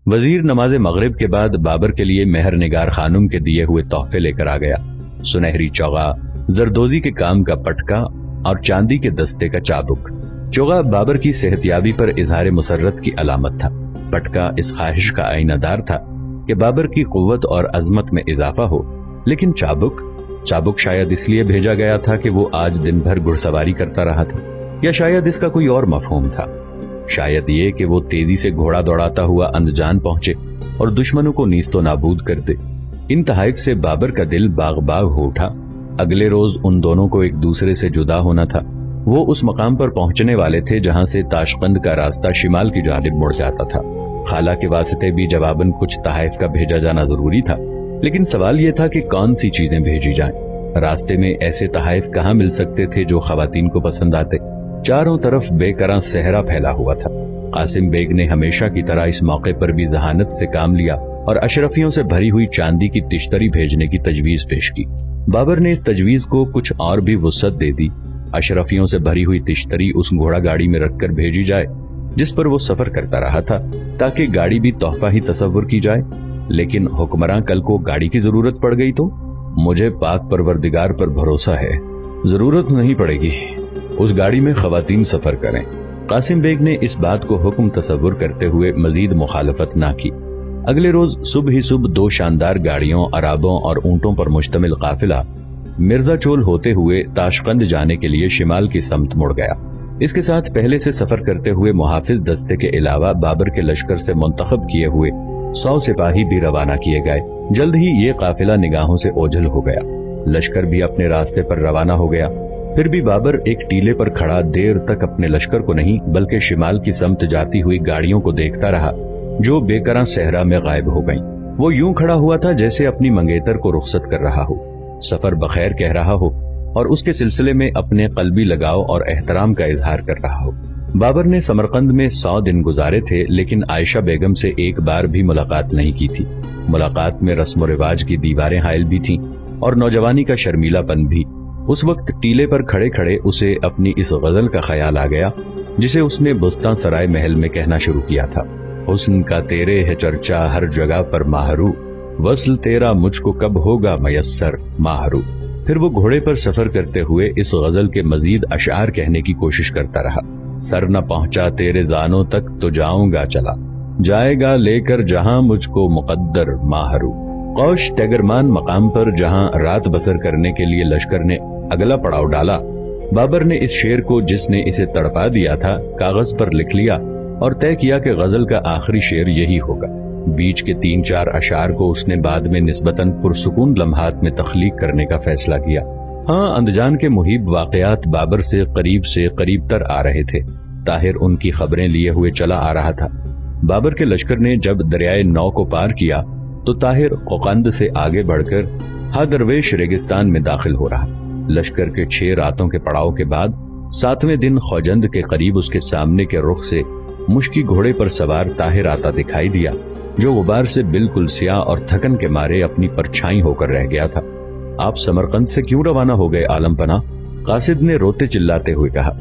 وزیر نماز مغرب کے بعد بابر کے لیے مہر نگار خانم کے دیے ہوئے تحفے لے کر آ گیا۔ سنہری چوغا، زردوزی کے کام کا پٹکا اور چاندی کے دستے کا چابک۔ چوغا بابر کی صحتیابی پر اظہار مسرت کی علامت تھا، پٹکا اس خواہش کا آئینہ دار تھا کہ بابر کی قوت اور عظمت میں اضافہ ہو، لیکن چابک شاید اس لیے بھیجا گیا تھا کہ وہ آج دن بھر گھڑ سواری کرتا رہا تھا، یا شاید اس کا کوئی اور مفہوم تھا، شاید یہ کہ وہ تیزی سے گھوڑا دوڑاتا ہوا اندجان پہنچے اور دشمنوں کو نیست و نابود کر دے۔ ان تحائف سے بابر کا دل باغ باغ ہو اٹھا۔ اگلے روز ان دونوں کو ایک دوسرے سے جدا ہونا تھا۔ وہ اس مقام پر پہنچنے والے تھے جہاں سے تاشقند کا راستہ شمال کی جانب مڑ جاتا تھا۔ خالہ کے واسطے بھی جواباً کچھ تحائف کا بھیجا جانا ضروری تھا، لیکن سوال یہ تھا کہ کون سی چیزیں بھیجی جائیں۔ راستے میں ایسے تحائف کہاں مل سکتے تھے جو خواتین کو پسند آتے؟ چاروں طرف بے کراں صحرا پھیلا ہوا تھا۔ قاسم بیگ نے ہمیشہ کی طرح اس موقع پر بھی ذہانت سے کام لیا اور اشرفیوں سے بھری ہوئی چاندی کی تشتری بھیجنے کی تجویز پیش کی۔ بابر نے اس تجویز کو کچھ اور بھی وسعت دے دی۔ اشرفیوں سے بھری ہوئی تشتری اس گھوڑا گاڑی میں رکھ کر بھیجی جائے جس پر وہ سفر کرتا رہا تھا، تاکہ گاڑی بھی تحفہ ہی تصور کی جائے۔ لیکن حکمراں کل کو گاڑی کی ضرورت پڑ گئی تو؟ مجھے پاک پروردگار پر بھروسہ ہے، ضرورت نہیں پڑے گی، اس گاڑی میں خواتین سفر کریں۔ قاسم بیگ نے اس بات کو حکم تصور کرتے ہوئے مزید مخالفت نہ کی۔ اگلے روز صبح ہی صبح دو شاندار گاڑیوں، عرابوں اور اونٹوں پر مشتمل قافلہ مرزا چول ہوتے ہوئے تاشقند جانے کے لیے شمال کی سمت مڑ گیا۔ اس کے ساتھ پہلے سے سفر کرتے ہوئے محافظ دستے کے علاوہ بابر کے لشکر سے منتخب کیے ہوئے 100 سپاہی بھی روانہ کیے گئے۔ جلد ہی یہ قافلہ نگاہوں سے اوجھل ہو گیا۔ لشکر بھی اپنے راستے پر روانہ ہو گیا۔ پھر بھی بابر ایک ٹیلے پر کھڑا دیر تک اپنے لشکر کو نہیں بلکہ شمال کی سمت جاتی ہوئی گاڑیوں کو دیکھتا رہا جو بے کراں صحرا میں غائب ہو گئیں۔ وہ یوں کھڑا ہوا تھا جیسے اپنی منگیتر کو رخصت کر رہا ہو، سفر بخیر کہہ رہا ہو اور اس کے سلسلے میں اپنے قلبی لگاؤ اور احترام کا اظہار کر رہا ہو۔ بابر نے سمرقند میں 100 دن گزارے تھے، لیکن عائشہ بیگم سے ایک بار بھی ملاقات نہیں کی تھی۔ ملاقات میں رسم و رواج کی دیواریں حائل بھی تھیں اور نوجوانی کا شرمیلا پن بھی۔ اس وقت ٹیلے پر کھڑے کھڑے اسے اپنی اس غزل کا خیال آ گیا جسے اس نے بستان سرائے محل میں کہنا شروع کیا تھا۔ حسن کا تیرے ہے چرچا ہر جگہ پر ماہرو، وصل تیرا مجھ کو کب ہوگا میسر ماہرو۔ پھر وہ گھوڑے پر سفر کرتے ہوئے اس غزل کے مزید اشعار کہنے کی کوشش کرتا رہا۔ سر نہ پہنچا تیرے زانوں تک تو جاؤں گا چلا، جائے گا لے کر جہاں مجھ کو مقدر ماہرو۔ قوش ٹیگرمان مقام پر جہاں رات بسر کرنے کے لیے لشکر نے اگلا پڑاؤ ڈالا، بابر نے اس شعر کو جس نے اسے تڑپا دیا تھا کاغذ پر لکھ لیا اور طے کیا کہ غزل کا آخری شعر یہی ہوگا۔ بیچ کے 3-4 اشعار کو اس نے بعد میں نسبتاً پرسکون لمحات میں تخلیق کرنے کا فیصلہ کیا۔ ہاں، اندجان کے محیب واقعات بابر سے قریب تر آ رہے تھے۔ طاہر ان کی خبریں لیے ہوئے چلا آ رہا تھا۔ بابر کے لشکر نے جب دریائے نو کو پار کیا تو طاہر قوقند سے آگے بڑھ کر درویش ریگستان میں داخل ہو رہا۔ لشکر کے 6 راتوں کے پڑاؤ کے بعد 7ویں دن خوجند کے قریب اس کے سامنے کے رخ سے مشکی گھوڑے پر سوار طاہر آتا دکھائی دیا، جو غبار سے بالکل سیاہ اور تھکن کے مارے اپنی پرچھائی ہو کر رہ گیا تھا۔ آپ سمرقند سے کیوں روانہ ہو گئے عالم پناہ؟ قاصد نے روتے چلاتے ہوئے کہا۔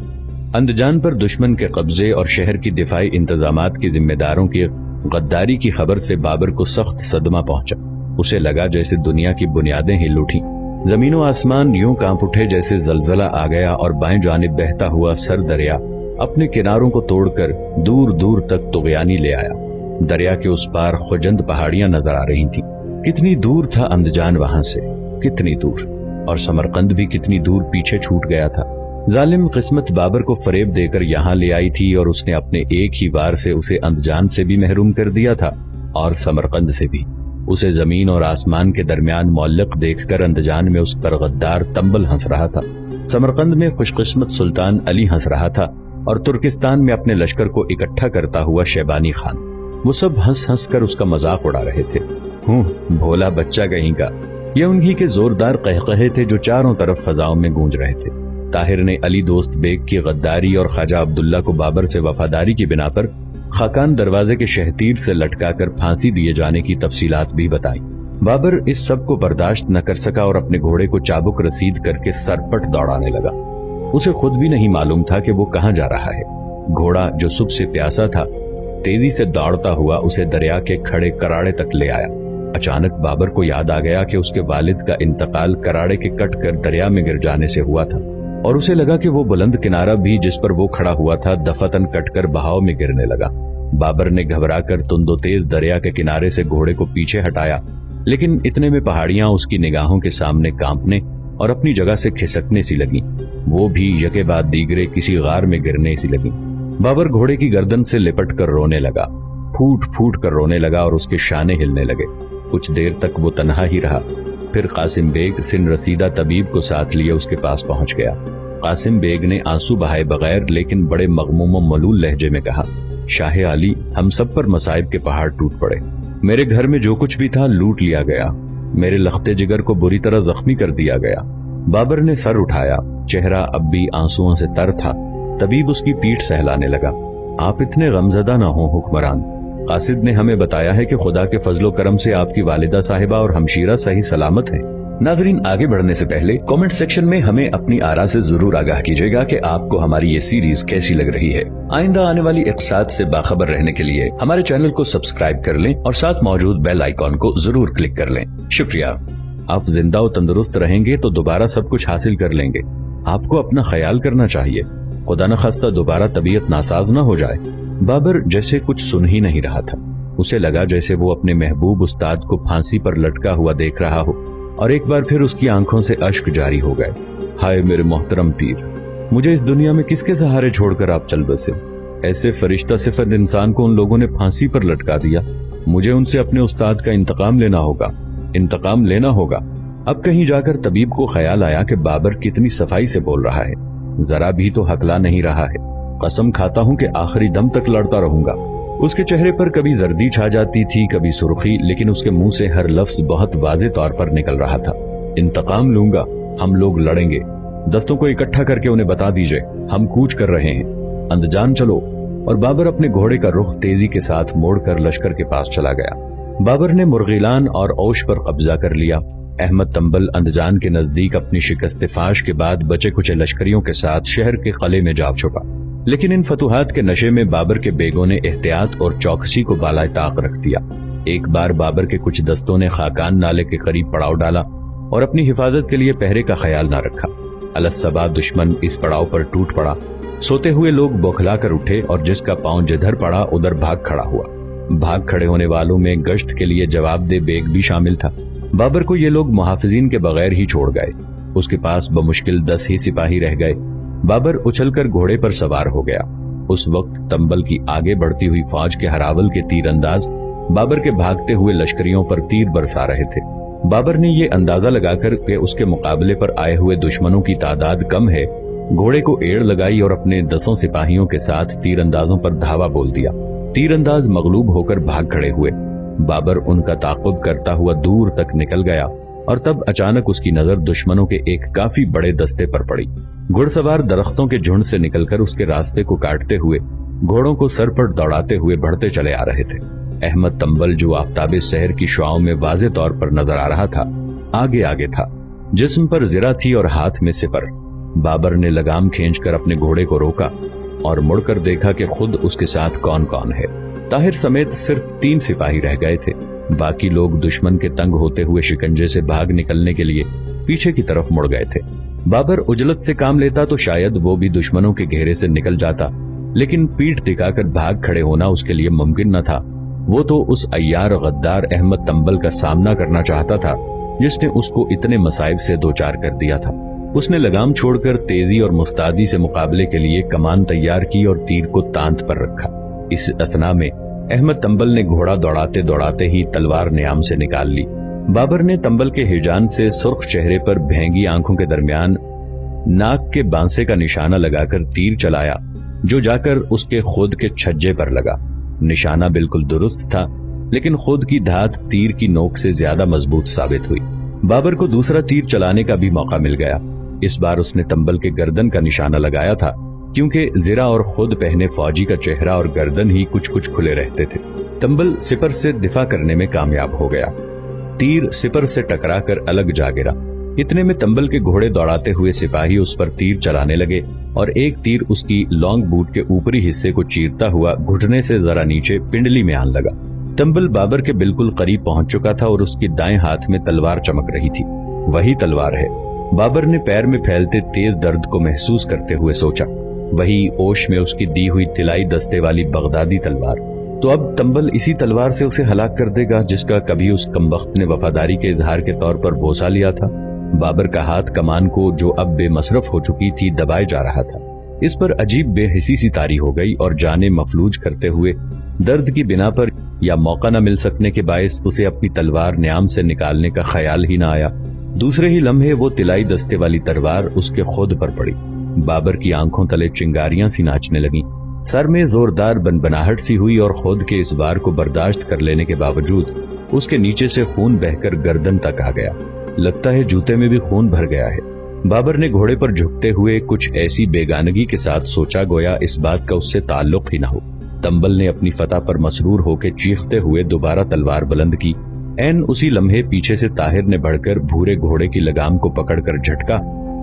اندجان پر دشمن کے قبضے اور شہر کی دفاعی انتظامات کی ذمہ داروں کی غداری کی خبر سے بابر کو سخت صدمہ پہنچا۔ اسے لگا جیسے دنیا کی بنیادیں ہل اٹھیں، زمین و آسمان یوں کانپ اٹھے جیسے زلزلہ آ گیا اور بائیں جانب بہتا ہوا سر دریا اپنے کناروں کو توڑ کر دور دور تک طغیانی لے آیا۔ دریا کے اس پار خوجند پہاڑیاں نظر آ رہی تھیں۔ کتنی دور تھا اندجان وہاں سے، کتنی دور، اور سمرقند بھی کتنی دور پیچھے چھوٹ گیا تھا۔ ظالم قسمت بابر کو فریب دے کر یہاں لے آئی تھی اور اس نے اپنے ایک ہی وار سے اسے اندجان سے بھی محروم کر دیا تھا اور سمرقند سے بھی۔ اسے زمین اور آسمان کے درمیان معلق دیکھ کر اندجان میں اس پر غدار تنبل ہنس رہا تھا، سمرقند میں خوش قسمت سلطان علی ہنس رہا تھا اور ترکستان میں اپنے لشکر کو اکٹھا کرتا ہوا شیبانی خان۔ وہ سب ہنس ہنس کر اس کا مذاق اڑا رہے تھے۔ بھولا بچہ کہیں کا، یہ انہی کے زوردار قہقہے تھے جو چاروں طرف فضاؤں میں گونج رہے تھے۔ طاہر نے علی دوست بیگ کی غداری اور خواجہ عبداللہ کو بابر سے وفاداری کی بنا پر خاقان دروازے کے شہتیر سے لٹکا کر پھانسی دیے جانے کی تفصیلات بھی بتائیں۔ بابر اس سب کو برداشت نہ کر سکا اور اپنے گھوڑے کو چابک رسید کر کے سرپٹ دوڑانے لگا۔ اسے خود بھی نہیں معلوم تھا کہ وہ کہاں جا رہا ہے۔ گھوڑا جو صبح سے پیاسا تھا तेजी से दौड़ता हुआ उसे दरिया के खड़े कराड़े तक ले आया। अचानक बाबर को याद आ गया कि उसके वालिद का इंतकाल कराड़े के कट कर दरिया में गिर जाने से हुआ था, और उसे लगा कि वो बुलंद किनारा भी जिस पर वो खड़ा हुआ था दफातन कटकर बहाव में गिरने लगा। बाबर ने घबराकर तुंदोतेज दरिया के किनारे से घोड़े को पीछे हटाया, लेकिन इतने में पहाड़ियां उसकी निगाहों के सामने कांपने और अपनी जगह से खिसकने सी लगी। वो भी यके बाद दीगरे किसी गार में गिरने सी लगी। बाबर घोड़े की गर्दन से लिपट कर रोने लगा, फूट फूट कर रोने लगा और उसके शाने हिलने लगे। कुछ देर तक वो तन्हा ही रहा। फिर कासिम बेग सिन रसीदा तबीब को साथ लिए उसके पास पहुंच गया। कासिम बेग ने आंसू बहाए बगैर लेकिन बड़े मगमूम मलूल लहजे में कहा, शाह आली, हम सब पर मसाइब के पहाड़ टूट पड़े। मेरे घर में जो कुछ भी था लूट लिया गया। मेरे लखते जिगर को बुरी तरह जख्मी कर दिया गया। बाबर ने सर उठाया, चेहरा अब भी आंसुओं से तर था। तबीब उसकी पीठ सहलाने लगा। आप इतने गमजदा ना हो हुक्मरान। कासिद ने हमें बताया है कि खुदा के फजलो करम से आपकी वालिदा साहिबा और हमशीरा सही सलामत है। नाजरीन, आगे बढ़ने से पहले कमेंट सेक्शन में हमें अपनी आरा से जरूर आगाह कीजिएगा कि आपको हमारी ये सीरीज कैसी लग रही है। आइंदा आने वाली इक़्साद से बाखबर रहने के लिए हमारे चैनल को सब्सक्राइब कर लें और साथ मौजूद बेल आइकॉन को जरूर क्लिक कर लें। शुक्रिया। आप जिंदा और तंदुरुस्त रहेंगे तो दोबारा सब कुछ हासिल कर लेंगे। आपको अपना ख्याल करना चाहिए, खुदा न खास्ता दोबारा तबीयत नासाज न हो जाए। बाबर जैसे कुछ सुन ही नहीं रहा था। उसे लगा जैसे वो अपने महबूब उस्ताद को फांसी पर लटका हुआ देख रहा हो, और एक बार फिर उसकी आंखों से अश्क जारी हो गए। हाय मेरे मोहतरम पीर, मुझे इस दुनिया में किसके सहारे छोड़कर आप चल बसे। ऐसे फरिश्ता सिफत इंसान को उन लोगों ने फांसी पर लटका दिया। मुझे उनसे अपने उस्ताद का इंतकाम लेना होगा, इंतकाम लेना होगा। अब कहीं जाकर तबीब को ख्याल आया कि बाबर कितनी सफाई से बोल रहा है, जरा भी तो हकला नहीं रहा है। कसम खाता हूं कि आखिरी दम तक लड़ता रहूंगा। उसके चेहरे पर कभी जर्दी छा जाती थी, कभी सुर्खी, लेकिन उसके मुंह से हर लफ्ज बहुत वाज़े तौर पर निकल रहा था। इंतकाम लूंगा, हम लोग लड़ेंगे। दस्तों को इकट्ठा करके उन्हें बता दीजिए हम कूच कर रहे हैं, अंदजान चलो। और बाबर अपने घोड़े का रुख तेजी के साथ मोड़कर लश्कर के पास चला गया। बाबर ने मुर्गिलान और औश पर कब्जा कर लिया। अहमद तंबल अंदजान के नजदीक अपनी शिकस्त फाश के बाद बचे कुचे लश्करियों के साथ शहर के किले में जा छुपा। लेकिन इन फतुहात के नशे में बाबर के बेगों ने एहतियात और चौकसी को बालाए ताक रख दिया। एक बार बाबर के कुछ दस्तों ने खाकान नाले के करीब पड़ाव डाला और अपनी हिफाजत के लिए पहरे का ख्याल न रखा। अलसबा दुश्मन इस पड़ाव पर टूट पड़ा। सोते हुए लोग बौखला कर उठे और जिसका पांव जिधर पड़ा उधर भाग खड़ा हुआ। भाग खड़े होने वालों में गश्त के लिए जवाबदेह बेग भी शामिल था। बाबर को ये लोग मुहाफिजीन के बगैर ही छोड़ गए। उसके पास बमुश्किल 10 ही सिपाही रह गए। बाबर उछलकर घोड़े पर सवार हो गया। उस वक्त तंबल की आगे बढ़ती हुई फौज के हरावल के तीरंदाज बाबर के भागते हुए लश्करियों पर तीर बरसा रहे थे। बाबर ने ये अंदाजा लगाकर कि उसके मुकाबले पर आए हुए दुश्मनों की तादाद कम है, घोड़े को एड़ लगाई और अपने 10 सिपाहियों के साथ तीरंदाजों पर धावा बोल दिया। तीरंदाज मगलूब होकर भाग खड़े हुए। बाबर उनका ताक़ुब करता हुआ दूर तक निकल गया और तब अचानक उसकी नजर दुश्मनों के एक काफी बड़े दस्ते पर पड़ी। घुड़सवार दरख्तों के झुंड से निकलकर उसके रास्ते को काटते हुए घोड़ों को सर पर दौड़ाते हुए बढ़ते चले आ रहे थे। अहमद तंबल, जो आफ्ताबे शहर की शुआओं में वाज़े तौर पर नजर आ रहा था, आगे आगे था। जिस्म पर जिरा थी और हाथ में सिपर। बाबर ने लगाम खींचकर अपने घोड़े को रोका और मुड़कर देखा कि खुद उसके साथ कौन कौन है। ताहिर समेत सिर्फ 3 सिपाही रह गए थे। बाकी लोग दुश्मन के तंग होते हुए शिकंजे से भाग निकलने के लिए पीछे की तरफ मुड़ गए थे। बाबर उजलत से काम लेता तो शायद वो भी दुश्मनों के घेरे से निकल जाता, लेकिन पीठ दिखाकर भाग खड़े होना उसके लिए मुमकिन न था। वो तो उस अय्यार गद्दार अहमद तंबल का सामना करना चाहता था जिसने उसको इतने मसाइब से दो चार कर दिया था। उसने लगाम छोड़कर तेजी और मुस्तादी से मुकाबले के लिए कमान तैयार की और तीर को तांत पर रखा। इस असना में अहमद तंबल ने घोड़ा दौड़ाते दौड़ाते ही तलवार न्याम से निकाल ली। बाबर ने तंबल के हिजान से सुर्ख चेहरे पर भेंगी आंखों के दरमियान नाक के बांसे का निशाना लगाकर तीर चलाया, जो जाकर उसके खुद के छज्जे पर लगा। निशाना बिल्कुल दुरुस्त था, लेकिन खुद की धात तीर की नोक से ज्यादा मजबूत साबित हुई। बाबर को दूसरा तीर चलाने का भी मौका मिल गया। इस बार उसने तंबल के गर्दन का निशाना लगाया था, क्योंकि जिरा और खुद पहने फौजी का चेहरा और गर्दन ही कुछ कुछ खुले रहते थे। तंबल सिपर से दिफा करने में कामयाब हो गया। तीर सिपर से टकराकर अलग जा गिरा। इतने में तंबल के घोड़े दौड़ाते हुए सिपाही उस पर तीर चलाने लगे और एक तीर उसकी लॉन्ग बूट के ऊपरी हिस्से को चीरता हुआ घुटने से जरा नीचे पिंडली में आने लगा। तंबल बाबर के बिल्कुल करीब पहुंच चुका था और उसकी दाएं हाथ में तलवार चमक रही थी। वही तलवार है, बाबर ने पैर में फैलते तेज दर्द को महसूस करते हुए सोचा। वही ओश में उसकी दी हुई तिलाई दस्ते वाली बगदादी तलवार। तो अब तंबल इसी तलवार से उसे हलाक कर देगा जिसका कभी उस कमबख्त ने वफादारी के इजहार के तौर पर बोसा लिया था। बाबर का हाथ कमान को, जो अब बेमसरफ हो चुकी थी, दबाए जा रहा था। इस पर अजीब बेहिसी सी तारी हो गई और जाने मफलूज करते हुए दर्द की बिना पर या मौका न मिल सकने के बायस उसे अपनी तलवार न्याम से निकालने का ख्याल ही न आया। दूसरे ही लम्हे वो तिलाई दस्ते वाली तलवार उसके खुद पर पड़ी। बाबर की आंखों तले चिंगारियां सी नाचने लगी, सर में जोरदार बनबनाहट सी हुई और खुद के इस बार को बर्दाश्त कर लेने के बावजूद उसके नीचे से खून बहकर गर्दन तक आ गया। लगता है जूते में भी खून भर गया है। बाबर ने घोड़े पर झुकते हुए कुछ ऐसी बेगानगी के साथ सोचा गोया इस बात का उससे ताल्लुक ही न हो। तंबल ने अपनी फतह पर मसरूर होकर चीखते हुए दोबारा तलवार बुलंद की। ऐन उसी लम्हे पीछे से ताहिर ने बढ़कर भूरे घोड़े की लगाम को पकड़कर झटका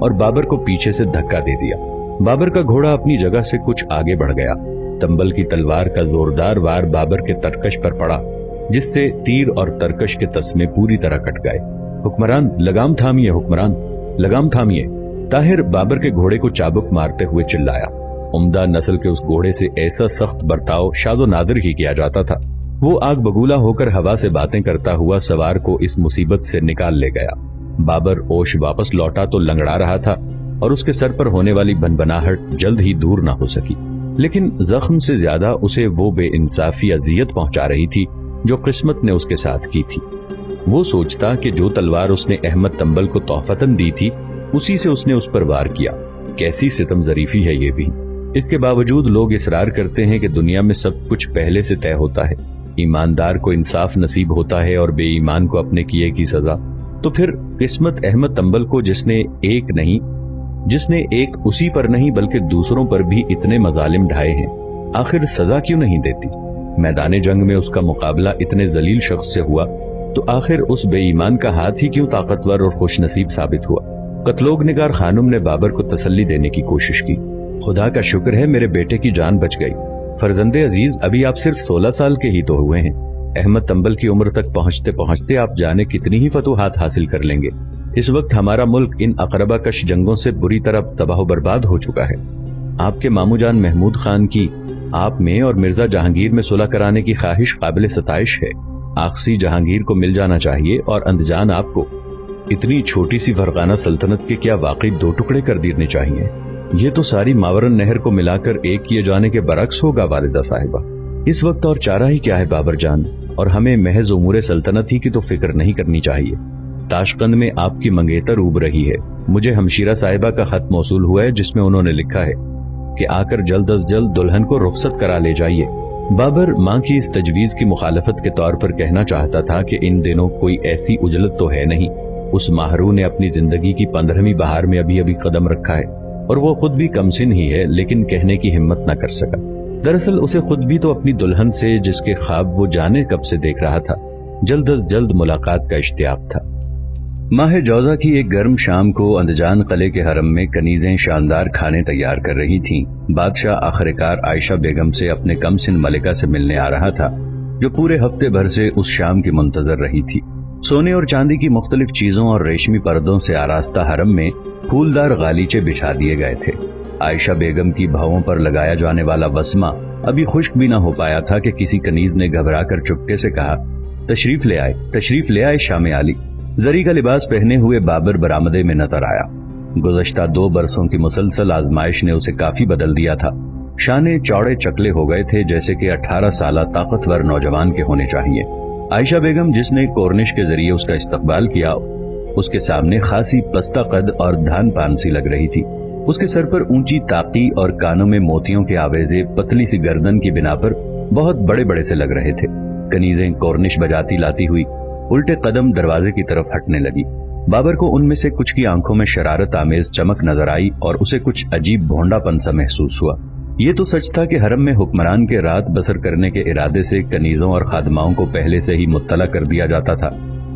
और बाबर को पीछे से धक्का दे दिया। बाबर का घोड़ा अपनी जगह से कुछ आगे बढ़ गया। तंबल की तलवार का जोरदार वार बाबर के तरकश पर पड़ा, जिससे तीर और तरकश के तस्मे पूरी तरह कट गए। हुक्मरान, लगाम थामिए, हुक्मरान, लगाम थामिए। ताहिर बाबर के घोड़े को चाबुक मारते हुए चिल्लाया। उम्दा नस्ल के उस घोड़े से ऐसा सख्त बर्ताव शादो नादिर ही किया जाता था। वो आग बगूला होकर हवा से बातें करता हुआ सवार को इस मुसीबत से निकाल ले गया। बाबर ओश वापस लौटा तो लंगड़ा रहा था और उसके सर पर होने वाली बनबनाहट जल्द ही दूर न हो सकी, लेकिन जख्म से ज्यादा उसे वो बेइंसाफी अजियत पहुंचा रही थी जो किस्मत ने उसके साथ की थी। वो सोचता कि जो तलवार उसने अहमद तंबल को तोहफतन दी थी उसी से उसने उस पर वार किया। कैसी सितम जरीफी है ये भी। इसके बावजूद लोग इसरार करते हैं कि दुनिया में सब कुछ पहले से तय होता है। ईमानदार को इंसाफ नसीब होता है और बेईमान को अपने किए की सजा। तो फिर किस्मत अहमद तंबल को जिसने एक उसी पर नहीं बल्कि दूसरों पर भी इतने मजालिम ढाए हैं, आखिर सजा क्यों नहीं देती? मैदान जंग में उसका मुकाबला इतने जलील शख्स से हुआ तो आखिर उस बेईमान का हाथ ही क्यों ताकतवर और खुशनसीब साबित हुआ? कत्लोग निगार खानुम ने बाबर को तसल्ली देने की कोशिश की। खुदा का शुक्र है मेरे बेटे की जान बच गई। फर्जंदे अजीज, अभी आप सिर्फ 16 साल के ही तो हुए हैं। अहमद तंबल की उम्र तक पहुंचते पहुंचते आप जाने कितनी ही फतूहात हासिल कर लेंगे। इस वक्त हमारा मुल्क इन अकरबा कश जंगों से बुरी तरह तबाह बर्बाद हो चुका है। आपके मामूजान महमूद खान की आप में और मिर्जा जहांगीर में सुलह कराने की ख्वाहिश काबिल सताइश है। आखसी जहांगीर को मिल जाना चाहिए और अंदजान आपको इतनी छोटी सी फरगाना सल्तनत के क्या वाकई 2 टुकड़े कर देने चाहिए। ये तो सारी मावरन नहर को मिलाकर एक किए जाने के बरक्स होगा वालिदा साहिबा। इस वक्त और चारा ही क्या है बाबर जान, और हमें महज उमूरे सल्तनत ही की तो फिक्र नहीं करनी चाहिए। ताशकंद में आपकी मंगेतर उब रही है। मुझे हमशीरा साहिबा का खत मौसूल हुआ है जिसमें उन्होंने लिखा है कि आकर जल्द अज जल्द दुल्हन को रुखसत करा ले जाइए। बाबर माँ की इस तजवीज की मुखालफत के तौर पर कहना चाहता था कि इन दिनों कोई ऐसी उजलत तो है नहीं। उस माहरू ने अपनी जिंदगी की 15वीं बहार में अभी अभी कदम रखा है और वो खुद भी कमसिन ही है, लेकिन कहने की हिम्मत न कर सका। दरअसल उसे खुद भी तो अपनी दुल्हन से, जिसके ख्वाब वो जाने कब से देख रहा था, जल्द अज जल्द मुलाकात का इश्तियाक था। माह जौजा की एक गर्म शाम को अंदजान किले के हरम में कनीजें शानदार खाने तैयार कर रही थीं। बादशाह आखिरकार आयशा बेगम से अपने कमसिन मलिका से मिलने आ रहा था, जो पूरे हफ्ते भर से उस शाम की मुंतजर रही थी। सोने और चांदी की मुख्तलिफ चीजों और रेशमी पर्दों से आरास्ता हरम में फूलदार गालीचे बिछा दिए गए थे। आयशा बेगम की भवों पर लगाया जाने वाला वस्मा अभी खुश्क भी न हो पाया था कि किसी कनीज ने घबराकर चुपके से कहा, तशरीफ ले आए शाम आली। जरी का लिबास पहने हुए बाबर बरामदे में नजर आया। गुज़श्ता 2 बरसों की मुसलसल आजमाइश ने उसे काफी बदल दिया था। शाने चौड़े चकले हो गए थे, जैसे कि 18 साल ताकतवर नौजवान के होने चाहिए। आयशा बेगम, जिसने कोर्निश के जरिए उसका इस्तकबाल किया, उसके सामने खासी पस्ता कद और धान पान सी लग रही थी। उसके सर पर ऊंची ताकी और कानों में मोतियों के आवेजे पतली सी गर्दन की बिना पर बहुत बड़े बड़े से लग रहे थे। कनीजें कोर्निश बजाती लाती हुई उल्टे कदम दरवाजे की तरफ हटने लगी। बाबर को उनमें से कुछ की आंखों में शरारत आमेज चमक नजर आई और उसे कुछ अजीब भोंडापन सा महसूस हुआ। ये तो सच था कि हरम में हुक्मरान के रात बसर करने के इरादे से कनीजों और खादमाओं को पहले से ही मुत्तला कर दिया जाता था,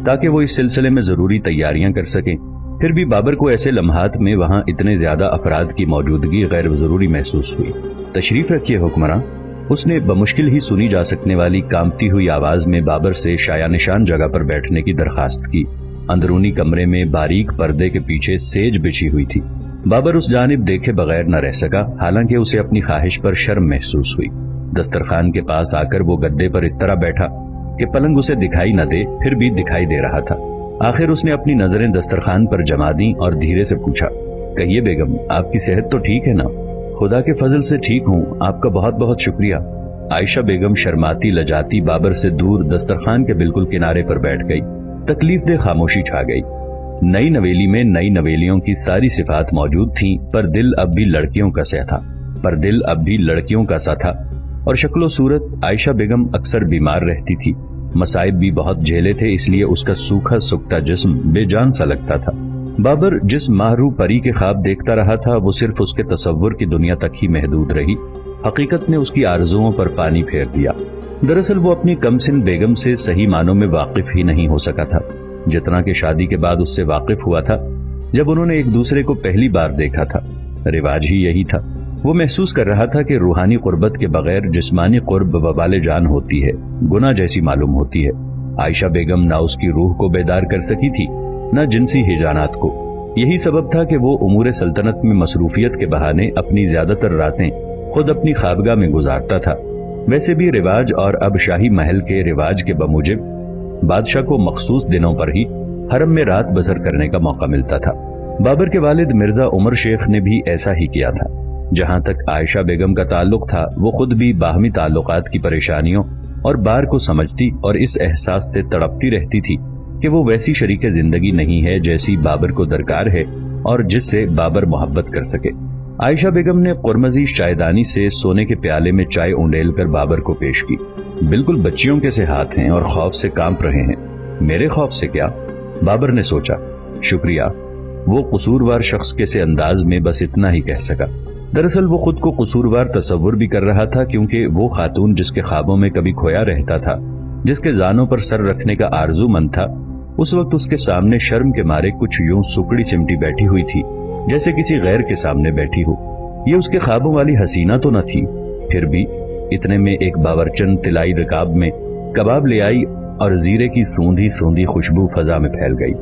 ताकि वो इस सिलसिले में जरूरी तैयारियां कर सकें। پھر بھی بابر کو ایسے لمحات میں وہاں اتنے زیادہ افراد کی موجودگی غیر ضروری محسوس ہوئی۔ تشریف رکھیے حکمراں، اس نے بمشکل ہی سنی جا سکنے والی کانپتی ہوئی آواز میں بابر سے شایع نشان جگہ پر بیٹھنے کی درخواست کی۔ اندرونی کمرے میں باریک پردے کے پیچھے سیج بچھی ہوئی تھی۔ بابر اس جانب دیکھے بغیر نہ رہ سکا، حالانکہ اسے اپنی خواہش پر شرم محسوس ہوئی۔ دسترخوان کے پاس آ کر وہ گدے پر اس طرح بیٹھا کہ پلنگ اسے دکھائی نہ دے، پھر بھی دکھائی دے رہا تھا۔ آخر اس نے اپنی نظریں دسترخوان پر جما دیں اور دھیرے سے پوچھا، کہیے بیگم، آپ کی صحت تو ٹھیک ہے نا؟ خدا کے فضل سے ٹھیک ہوں، آپ کا بہت بہت شکریہ۔ عائشہ بیگم شرماتی لجاتی بابر سے دور دسترخوان کے بالکل کنارے پر بیٹھ گئی۔ تکلیف دہ خاموشی چھا گئی۔ نئی نویلی میں نئی نویلیوں کی ساری صفات موجود تھیں، پر دل اب بھی لڑکیوں کا سا تھا اور شکل و صورت عائشہ بیگم اکثر بیمار رہتی تھی۔ مصائب بھی بہت جھیلے تھے، اس لیے اس کا سوکھا سکتا جسم بے جان سا لگتا تھا۔ بابر جس ماہرو پری کے خواب دیکھتا رہا تھا وہ صرف اس کے تصور کی دنیا تک ہی محدود رہی۔ حقیقت نے اس کی آرزوؤں پر پانی پھیر دیا۔ دراصل وہ اپنی کمسن بیگم سے صحیح معنوں میں واقف ہی نہیں ہو سکا تھا، جتنا کہ شادی کے بعد اس سے واقف ہوا تھا جب انہوں نے ایک دوسرے کو پہلی بار دیکھا تھا۔ رواج ہی یہی تھا۔ وہ محسوس کر رہا تھا کہ روحانی قربت کے بغیر جسمانی قرب وبال جان ہوتی ہے، گناہ جیسی معلوم ہوتی ہے۔ عائشہ بیگم نہ اس کی روح کو بیدار کر سکی تھی، نہ جنسی ہیجانات کو۔ یہی سبب تھا کہ وہ امور سلطنت میں مصروفیت کے بہانے اپنی زیادہ تر راتیں خود اپنی خوابگاہ میں گزارتا تھا۔ ویسے بھی رواج اور اب شاہی محل کے رواج کے بموجب بادشاہ کو مخصوص دنوں پر ہی حرم میں رات بسر کرنے کا موقع ملتا تھا۔ بابر کے والد مرزا عمر شیخ نے بھی ایسا ہی کیا تھا۔ جہاں تک عائشہ بیگم کا تعلق تھا، وہ خود بھی باہمی تعلقات کی پریشانیوں اور بار کو سمجھتی اور اس احساس سے تڑپتی رہتی تھی کہ وہ ویسی شریک زندگی نہیں ہے جیسی بابر کو درکار ہے اور جس سے بابر محبت کر سکے۔ عائشہ بیگم نے قرمزی چائےدانی سے سونے کے پیالے میں چائے اونڈیل کر بابر کو پیش کی۔ بالکل بچیوں کے سے ہاتھ ہیں اور خوف سے کانپ رہے ہیں۔ میرے خوف سے کیا؟ بابر نے سوچا۔ شکریہ، وہ قصوروار شخص کے سے انداز میں بس اتنا ہی کہہ سکا۔ دراصل وہ خود کو قصوروار تصور بھی کر رہا تھا، کیونکہ وہ خاتون جس کے خوابوں میں کبھی کھویا رہتا تھا، جس کے زانوں پر سر رکھنے کا آرزو مند تھا، اس وقت اس کے سامنے شرم کے مارے کچھ یوں سکڑی سمٹی بیٹھی ہوئی تھی جیسے کسی غیر کے سامنے بیٹھی ہو۔ یہ اس کے خوابوں والی حسینہ تو نہ تھی، پھر بھی اتنے میں ایک باورچن طلائی رکاب میں کباب لے آئی اور زیرے کی سوندھی سوندھی خوشبو فضا میں پھیل گئی۔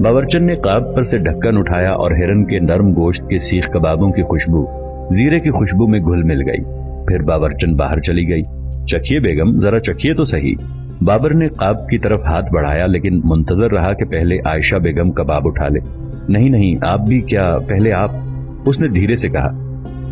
باورچن نے قاب پر سے ڈھکن اٹھایا اور ہرن کے نرم گوشت کے سیخ کبابوں کی خوشبو زیرے کی خوشبو میں گھل مل گئی۔ پھر باورچن باہر چلی گئی۔ چکھیے بیگم، ذرا چکھیے تو صحیح۔ بابر نے قاب کی طرف ہاتھ بڑھایا، لیکن منتظر رہا کہ پہلے عائشہ بیگم کباب اٹھا لے۔ نہیں، آپ بھی کیا، پہلے آپ، اس نے دھیرے سے کہا۔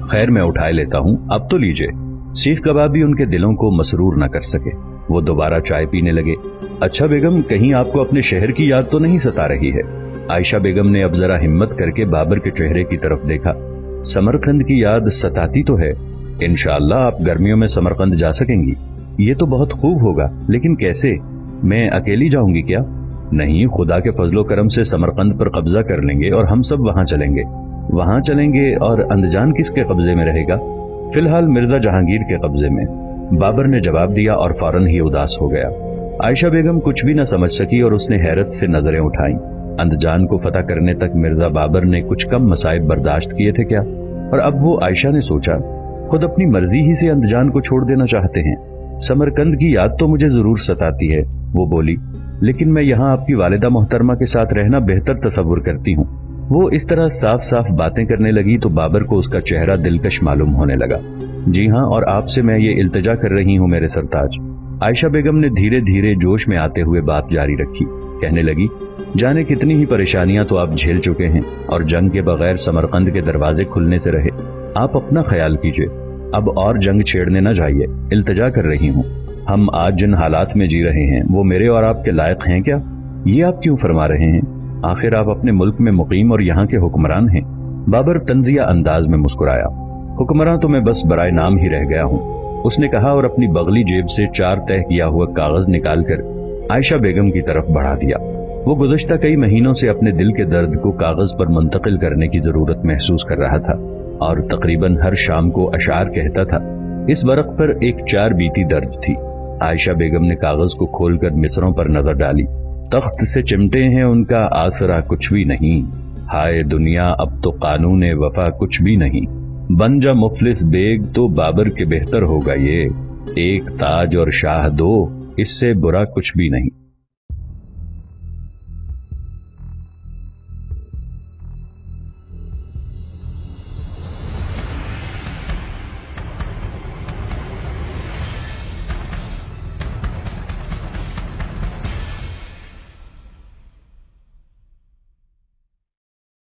خیر، میں اٹھائے لیتا ہوں، اب تو لیجئے۔ سیخ کباب بھی ان کے دلوں کو مسرور نہ کر سکے۔ وہ دوبارہ چائے پینے لگے۔ اچھا بیگم، کہیں آپ کو اپنے شہر کی یاد تو نہیں ستا رہی ہے؟ عائشہ بیگم نے اب ذرا ہمت کر کے بابر کے چہرے کی طرف دیکھا۔ سمرقند کی یاد ستاتی تو ہے۔ انشاءاللہ آپ گرمیوں میں سمرقند جا سکیں گی۔ یہ تو بہت خوب ہوگا، لیکن کیسے؟ میں اکیلی جاؤں گی کیا؟ نہیں، خدا کے فضل و کرم سے سمرقند پر قبضہ کر لیں گے اور ہم سب وہاں چلیں گے اور اندجان کس کے قبضے میں رہے گا؟ فی الحال مرزا جہانگیر کے قبضے میں، بابر نے جواب دیا اور فوراً ہی اداس ہو گیا۔ عائشہ بیگم کچھ بھی نہ سمجھ سکی اور اس نے حیرت سے نظریں اٹھائیں۔ اندجان کو فتح کرنے تک مرزا بابر نے کچھ کم مصائب برداشت کیے تھے کیا؟ اور اب وہ، عائشہ نے سوچا، خود اپنی مرضی ہی سے اندجان کو چھوڑ دینا چاہتے ہیں۔ سمرقند کی یاد تو مجھے ضرور ستاتی ہے، وہ بولی، لیکن میں یہاں آپ کی والدہ محترمہ کے ساتھ رہنا بہتر تصور کرتی ہوں۔ وہ اس طرح صاف صاف باتیں کرنے لگی تو بابر کو اس کا چہرہ دلکش معلوم ہونے لگا۔ جی ہاں، اور آپ سے میں یہ التجا کر رہی ہوں میرے سرتاج۔ عائشہ بیگم نے دھیرے دھیرے جوش میں آتے ہوئے بات جاری رکھی، کہنے لگی، جانے کتنی ہی پریشانیاں تو آپ جھیل چکے ہیں اور جنگ کے بغیر سمرقند کے دروازے کھلنے سے رہے۔ آپ اپنا خیال کیجئے، اب اور جنگ چھیڑنے نہ جائیے، التجا کر رہی ہوں۔ ہم آج جن حالات میں جی رہے ہیں وہ میرے اور آپ کے لائق ہیں کیا؟ یہ آپ کیوں فرما رہے ہیں؟ آخر آپ اپنے ملک میں مقیم اور یہاں کے حکمران ہیں۔ بابر طنزیہ انداز میں مسکرایا۔ حکمراں تو میں بس برائے نام ہی رہ گیا ہوں، اس نے کہا اور اپنی بغلی جیب سے 4 تہہ کیا ہوا کاغذ نکال کر عائشہ بیگم کی طرف بڑھا دیا۔ وہ گزشتہ کئی مہینوں سے اپنے دل کے درد کو کاغذ پر منتقل کرنے کی ضرورت محسوس کر رہا تھا اور تقریباً ہر شام کو اشعار کہتا تھا۔ اس ورق پر ایک 4 بیتی درج تھی۔ عائشہ بیگم نے کاغذ کو کھول کر مصروں پر نظر ڈالی۔ تخت سے چمٹے ہیں ان کا آسرا کچھ بھی نہیں، ہائے دنیا اب تو قانون وفا کچھ بھی نہیں، بن جا مفلس بیگ تو بابر کے بہتر ہوگا یہ، ایک تاج اور شاہ دو اس سے برا کچھ بھی نہیں۔